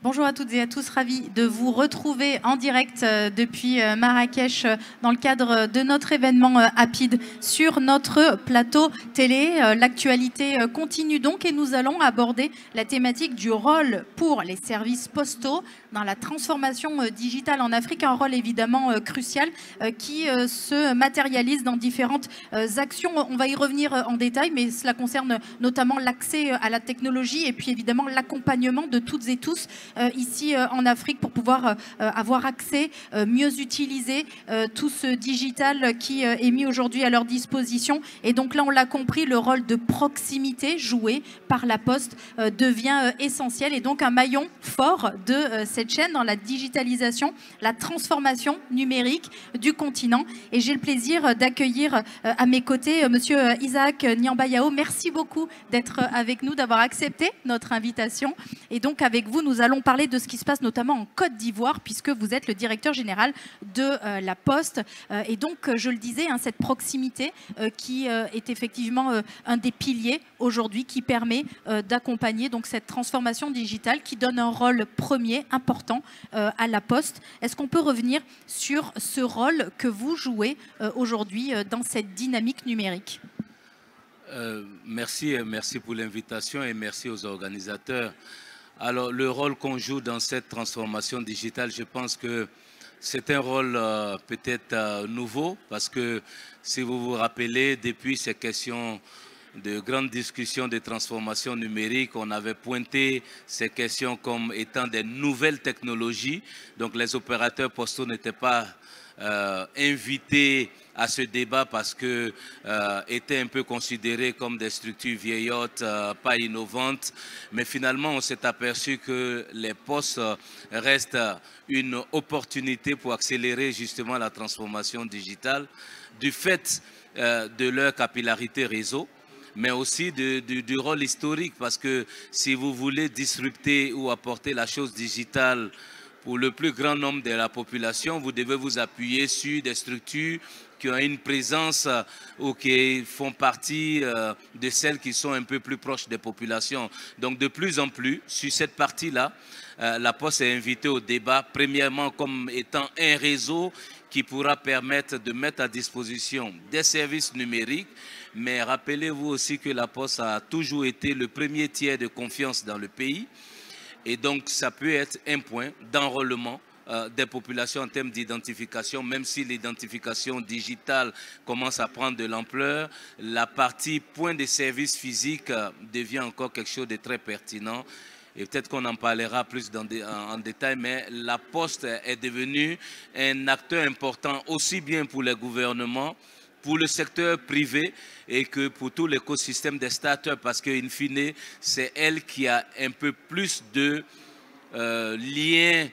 Bonjour à toutes et à tous, ravi de vous retrouver en direct depuis Marrakech dans le cadre de notre événement Apid sur notre plateau télé. L'actualité continue donc et nous allons aborder la thématique du rôle pour les services postaux dans la transformation digitale en Afrique, un rôle évidemment crucial qui se matérialise dans différentes actions. On va y revenir en détail, mais cela concerne notamment l'accès à la technologie et puis évidemment l'accompagnement de toutes et tous ici en Afrique pour pouvoir avoir accès, mieux utiliser tout ce digital qui est mis aujourd'hui à leur disposition. Et donc là, on l'a compris, le rôle de proximité joué par la Poste devient essentiel et donc un maillon fort de cette chaîne dans la digitalisation, la transformation numérique du continent. Et j'ai le plaisir d'accueillir à mes côtés Monsieur Isaac Niambayao. Merci beaucoup d'être avec nous, d'avoir accepté notre invitation. Et donc avec vous, nous allons parler de ce qui se passe notamment en Côte d'Ivoire, puisque vous êtes le directeur général de la Poste. Et donc, je le disais, hein, cette proximité qui est effectivement un des piliers aujourd'hui qui permet d'accompagner donc cette transformation digitale qui donne un rôle premier important à la Poste. Est-ce qu'on peut revenir sur ce rôle que vous jouez aujourd'hui dans cette dynamique numérique ? Merci pour l'invitation et merci aux organisateurs. Alors, le rôle qu'on joue dans cette transformation digitale, je pense que c'est un rôle peut-être nouveau parce que si vous vous rappelez, depuis ces questions de grandes discussions de transformation numérique, on avait pointé ces questions comme étant des nouvelles technologies. Donc, les opérateurs postaux n'étaient pas invités à ce débat parce que étaient un peu considérés comme des structures vieillottes, pas innovantes. Mais finalement, on s'est aperçu que les postes restent une opportunité pour accélérer justement la transformation digitale du fait de leur capillarité réseau, mais aussi du rôle historique, parce que si vous voulez disrupter ou apporter la chose digitale pour le plus grand nombre de la population, vous devez vous appuyer sur des structures qui ont une présence ou qui font partie de celles qui sont un peu plus proches des populations. Donc de plus en plus, sur cette partie-là, la Poste est invitée au débat, premièrement comme étant un réseau qui pourra permettre de mettre à disposition des services numériques. Mais rappelez-vous aussi que la Poste a toujours été le premier tiers de confiance dans le pays. Et donc, ça peut être un point d'enrôlement des populations en termes d'identification, même si l'identification digitale commence à prendre de l'ampleur, la partie point de service physique devient encore quelque chose de très pertinent. Et peut-être qu'on en parlera plus en détail, mais la Poste est devenue un acteur important aussi bien pour les gouvernements, pour le secteur privé et que pour tout l'écosystème des startups, parce qu'in fine, c'est elle qui a un peu plus de liens,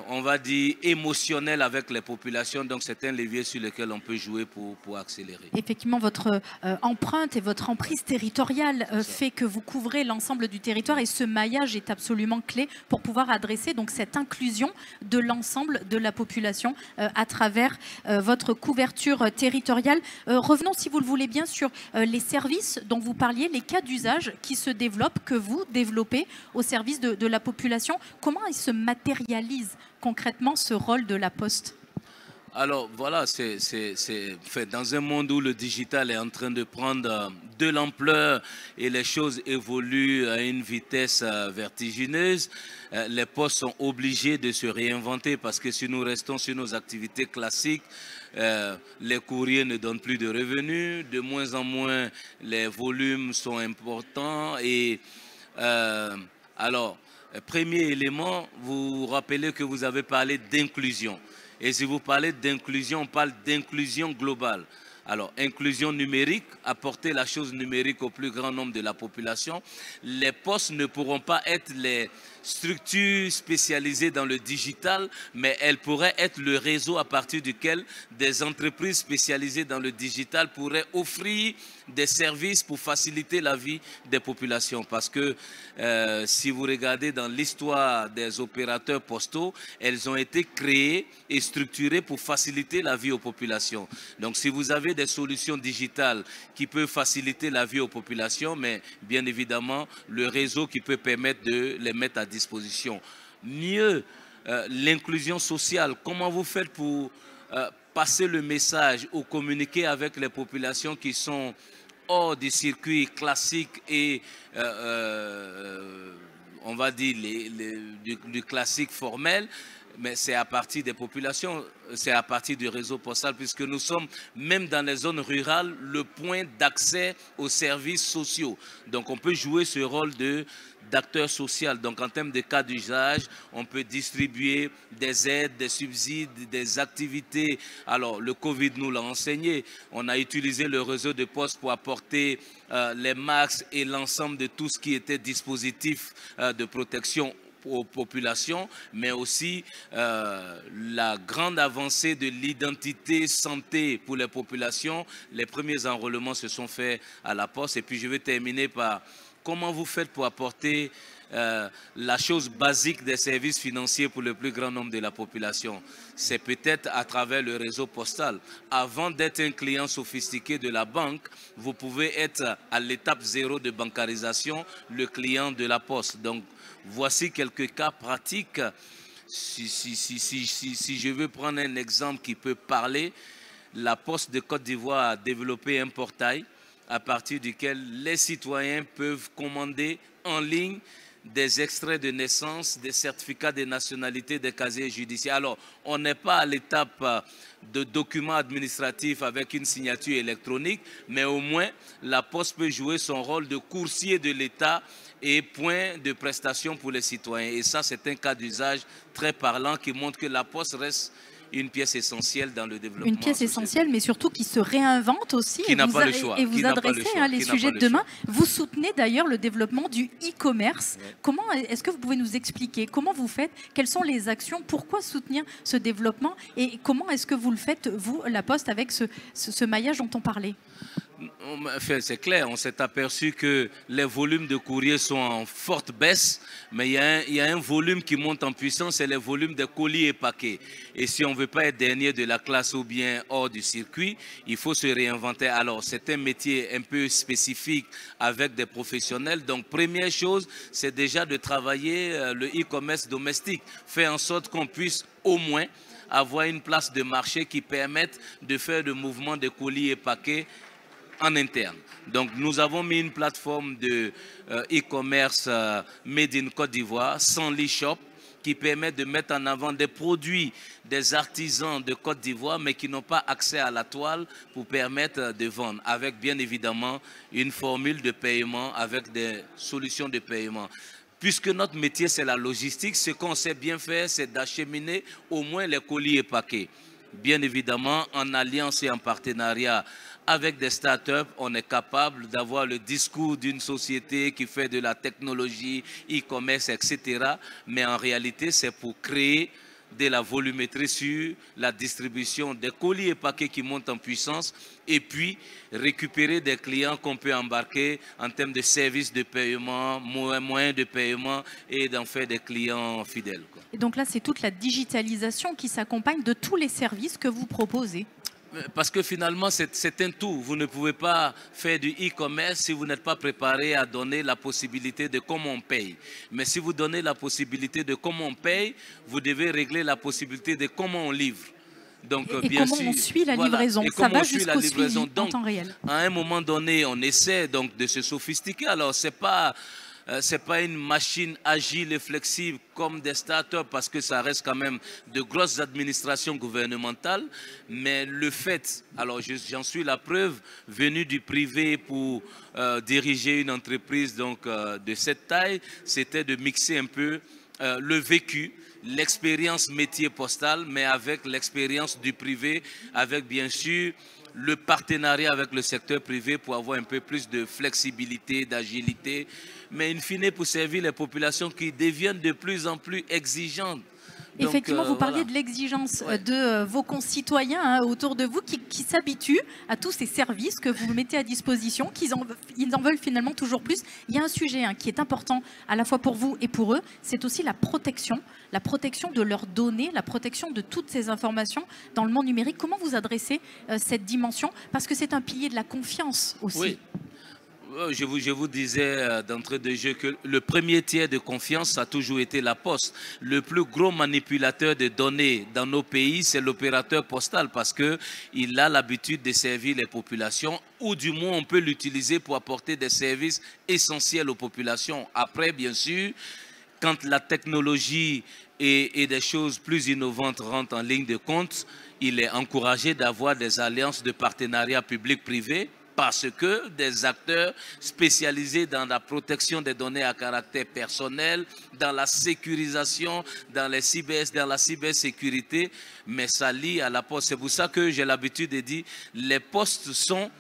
on va dire, émotionnels avec les populations. Donc, c'est un levier sur lequel on peut jouer pour accélérer. Effectivement, votre empreinte et votre emprise territoriale fait que vous couvrez l'ensemble du territoire et ce maillage est absolument clé pour pouvoir adresser donc cette inclusion de l'ensemble de la population à travers votre couverture territoriale. Revenons, si vous le voulez bien, sur les services dont vous parliez, les cas d'usage qui se développent, que vous développez au service de la population. Comment ils se matérialisent concrètement ce rôle de la Poste ? Alors voilà, c'est dans un monde où le digital est en train de prendre de l'ampleur et les choses évoluent à une vitesse vertigineuse, les postes sont obligés de se réinventer parce que si nous restons sur nos activités classiques, les courriers ne donnent plus de revenus, de moins en moins les volumes sont importants et alors, premier élément, vous vous rappelez que vous avez parlé d'inclusion. Et si vous parlez d'inclusion, on parle d'inclusion globale. Alors, inclusion numérique, apporter la chose numérique au plus grand nombre de la population. Les postes ne pourront pas être les structures spécialisées dans le digital, mais elles pourraient être le réseau à partir duquel des entreprises spécialisées dans le digital pourraient offrir des services pour faciliter la vie des populations. Parce que si vous regardez dans l'histoire des opérateurs postaux, elles ont été créées et structurées pour faciliter la vie aux populations. Donc si vous avez des solutions digitales qui peuvent faciliter la vie aux populations, mais bien évidemment le réseau qui peut permettre de les mettre à disposition. Mieux, l'inclusion sociale. Comment vous faites pour passer le message ou communiquer avec les populations qui sont hors du circuit classique et on va dire du classique formel, mais c'est à partir des populations, c'est à partir du réseau postal, puisque nous sommes, même dans les zones rurales, le point d'accès aux services sociaux. Donc on peut jouer ce rôle d'acteur social. Donc en termes de cas d'usage, on peut distribuer des aides, des subsides, des activités. Alors le Covid nous l'a enseigné. On a utilisé le réseau de postes pour apporter les masques et l'ensemble de tout ce qui était dispositif de protection aux populations, mais aussi la grande avancée de l'identité santé pour les populations. Les premiers enrôlements se sont faits à la Poste. Et puis je vais terminer par comment vous faites pour apporter la chose basique des services financiers pour le plus grand nombre de la population. C'est peut-être à travers le réseau postal. Avant d'être un client sophistiqué de la banque, vous pouvez être à l'étape 0 de bancarisation, le client de la Poste. Donc, voici quelques cas pratiques. Si je veux prendre un exemple qui peut parler, la Poste de Côte d'Ivoire a développé un portail à partir duquel les citoyens peuvent commander en ligne des extraits de naissance, des certificats de nationalité, des casiers judiciaires. Alors, on n'est pas à l'étape de documents administratifs avec une signature électronique, mais au moins, la Poste peut jouer son rôle de coursier de l'État et point de prestation pour les citoyens. Et ça, c'est un cas d'usage très parlant qui montre que la Poste reste une pièce essentielle dans le développement. Une pièce essentielle, mais surtout qui se réinvente aussi. Qui n'a pas le choix. Et vous adressez les sujets de demain. Vous soutenez d'ailleurs le développement du e-commerce. Ouais. Comment est-ce que vous pouvez nous expliquer comment vous faites? Quelles sont les actions? Pourquoi soutenir ce développement? Et comment est-ce que vous le faites, vous, la Poste, avec ce maillage dont on parlait? C'est clair, on s'est aperçu que les volumes de courrier sont en forte baisse, mais il y a un volume qui monte en puissance, c'est les volumes de colis et paquets. Et si on ne veut pas être dernier de la classe ou bien hors du circuit, il faut se réinventer. Alors, c'est un métier un peu spécifique avec des professionnels. Donc, première chose, c'est déjà de travailler le e-commerce domestique, faire en sorte qu'on puisse au moins avoir une place de marché qui permette de faire le mouvement de colis et paquets en interne. Donc nous avons mis une plateforme de e-commerce made in Côte d'Ivoire, sans l'e-shop, qui permet de mettre en avant des produits des artisans de Côte d'Ivoire, mais qui n'ont pas accès à la toile pour permettre de vendre, avec bien évidemment une formule de paiement, avec des solutions de paiement. Puisque notre métier, c'est la logistique, ce qu'on sait bien faire, c'est d'acheminer au moins les colis et paquets. Bien évidemment, en alliance et en partenariat avec des startups, on est capable d'avoir le discours d'une société qui fait de la technologie, e-commerce, etc. Mais en réalité, c'est pour créer de la volumétrie sur la distribution des colis et paquets qui montent en puissance et puis récupérer des clients qu'on peut embarquer en termes de services de paiement, moyens de paiement et d'en faire des clients fidèles. Et donc là, c'est toute la digitalisation qui s'accompagne de tous les services que vous proposez. Parce que finalement, c'est un tout. Vous ne pouvez pas faire du e-commerce si vous n'êtes pas préparé à donner la possibilité de comment on paye. Mais si vous donnez la possibilité de comment on paye, vous devez régler la possibilité de comment on livre. Donc, et bien comment sûr, on suit la livraison, et ça va on suit la jusqu'au livraison. suivi Donc, en temps réel. À un moment donné, on essaie donc de se sophistiquer. Alors, c'est pas une machine agile et flexible comme des startups parce que ça reste quand même de grosses administrations gouvernementales. Mais le fait, alors j'en suis la preuve, venu du privé pour diriger une entreprise donc, de cette taille, c'était de mixer un peu le vécu, l'expérience métier postal, mais avec l'expérience du privé, avec bien sûr le partenariat avec le secteur privé pour avoir un peu plus de flexibilité, d'agilité, mais in fine pour servir les populations qui deviennent de plus en plus exigeantes. Donc, effectivement, vous parliez de l'exigence de vos concitoyens autour de vous qui s'habituent à tous ces services que vous mettez à disposition, ils en veulent finalement toujours plus. Il y a un sujet qui est important à la fois pour vous et pour eux, c'est aussi la protection de leurs données, la protection de toutes ces informations dans le monde numérique. Comment vous adressez cette dimension? Parce que c'est un pilier de la confiance aussi. Oui. Je vous disais d'entrée de jeu que le premier tiers de confiance a toujours été la Poste. Le plus gros manipulateur de données dans nos pays, c'est l'opérateur postal parce qu'il a l'habitude de servir les populations, ou du moins on peut l'utiliser pour apporter des services essentiels aux populations. Après, bien sûr, quand la technologie et des choses plus innovantes rentrent en ligne de compte, il est encouragé d'avoir des alliances de partenariat public-privé, parce que des acteurs spécialisés dans la protection des données à caractère personnel, dans la sécurisation, dans la cybersécurité, mais ça lie à la Poste. C'est pour ça que j'ai l'habitude de dire, les postes sont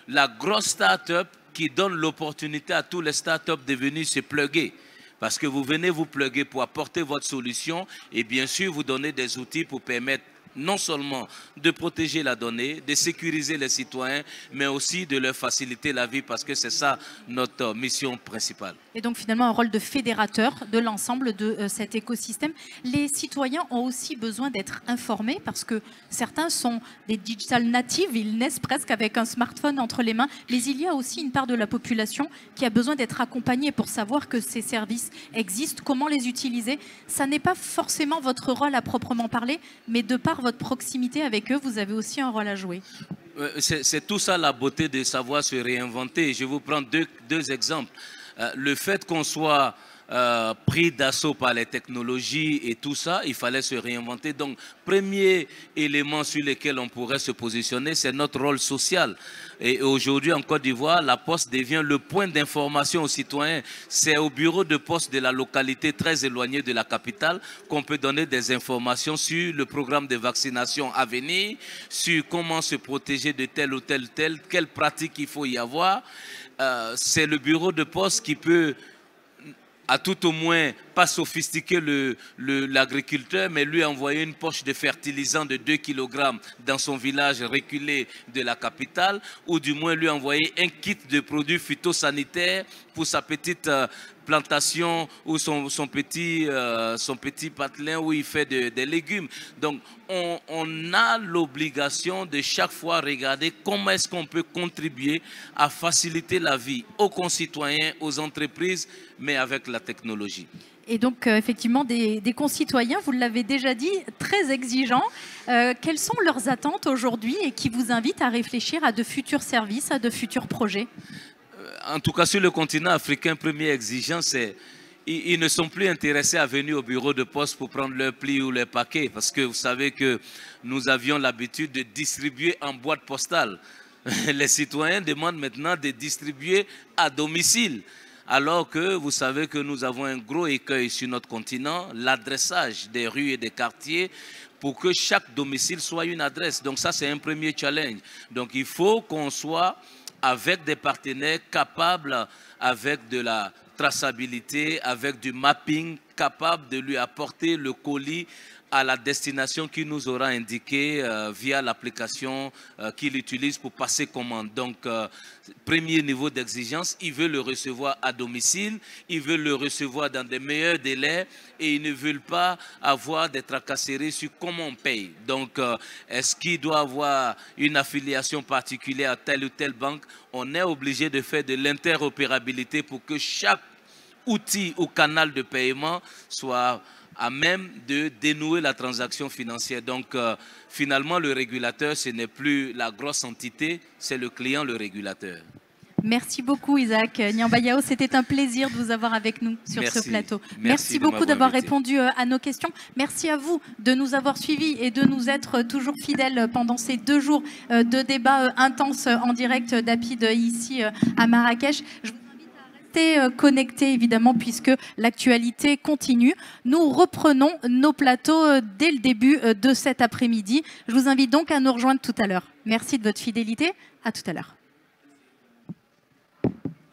la grosse start-up qui donne l'opportunité à tous les start-up de venir se plugger. Parce que vous venez vous plugger pour apporter votre solution et bien sûr vous donner des outils pour permettre non seulement de protéger la donnée, de sécuriser les citoyens, mais aussi de leur faciliter la vie parce que c'est ça notre mission principale. Et donc finalement un rôle de fédérateur de l'ensemble de cet écosystème. Les citoyens ont aussi besoin d'être informés parce que certains sont des digital natives, ils naissent presque avec un smartphone entre les mains, mais il y a aussi une part de la population qui a besoin d'être accompagnée pour savoir que ces services existent, comment les utiliser. Ça n'est pas forcément votre rôle à proprement parler, mais de par votre proximité avec eux, vous avez aussi un rôle à jouer. C'est tout ça la beauté de savoir se réinventer. Je vous prends deux exemples. Le fait qu'on soit pris d'assaut par les technologies et tout ça, il fallait se réinventer. Donc, premier élément sur lequel on pourrait se positionner, c'est notre rôle social. Et aujourd'hui, en Côte d'Ivoire, la Poste devient le point d'information aux citoyens. C'est au bureau de poste de la localité très éloignée de la capitale qu'on peut donner des informations sur le programme de vaccination à venir, sur comment se protéger de tel ou tel, quelles pratiques il faut y avoir. C'est le bureau de poste qui peut, à tout au moins, pas sophistiquer l'agriculteur, mais lui envoyer une poche de fertilisant de 2 kg dans son village reculé de la capitale, ou du moins lui envoyer un kit de produits phytosanitaires pour sa petite plantation ou son petit patelin où il fait des légumes. Donc, on a l'obligation de chaque fois regarder comment est-ce qu'on peut contribuer à faciliter la vie aux concitoyens, aux entreprises, mais avec la technologie. Et donc, effectivement, des concitoyens, vous l'avez déjà dit, très exigeants. Quelles sont leurs attentes aujourd'hui et qui vous invitent à réfléchir à de futurs services, à de futurs projets? En tout cas, sur le continent africain, première exigence, c'est ils ne sont plus intéressés à venir au bureau de poste pour prendre leur pli ou leur paquet. Parce que vous savez que nous avions l'habitude de distribuer en boîte postale. Les citoyens demandent maintenant de distribuer à domicile. Alors que vous savez que nous avons un gros écueil sur notre continent, l'adressage des rues et des quartiers pour que chaque domicile soit une adresse. Donc ça, c'est un premier challenge. Donc il faut qu'on soit avec des partenaires capables, avec de la traçabilité, avec du mapping, capables de lui apporter le colis à la destination qu'il nous aura indiqué via l'application qu'il utilise pour passer commande. Donc, premier niveau d'exigence, il veut le recevoir à domicile, il veut le recevoir dans des meilleurs délais et ils ne veulent pas avoir des tracasseries sur comment on paye. Donc, est-ce qu'il doit avoir une affiliation particulière à telle ou telle banque? On est obligé de faire de l'interopérabilité pour que chaque outil ou canal de paiement soit à même de dénouer la transaction financière. Donc, finalement, le régulateur, ce n'est plus la grosse entité, c'est le client, le régulateur. Merci beaucoup, Isaac Niambayao. C'était un plaisir de vous avoir avec nous sur ce plateau. Merci beaucoup d'avoir répondu à nos questions. Merci à vous de nous avoir suivis et de nous être toujours fidèles pendant ces 2 jours de débat intense en direct d'Apid ici à Marrakech. Connectés évidemment puisque l'actualité continue. Nous reprenons nos plateaux dès le début de cet après-midi. Je vous invite donc à nous rejoindre tout à l'heure. Merci de votre fidélité. À tout à l'heure.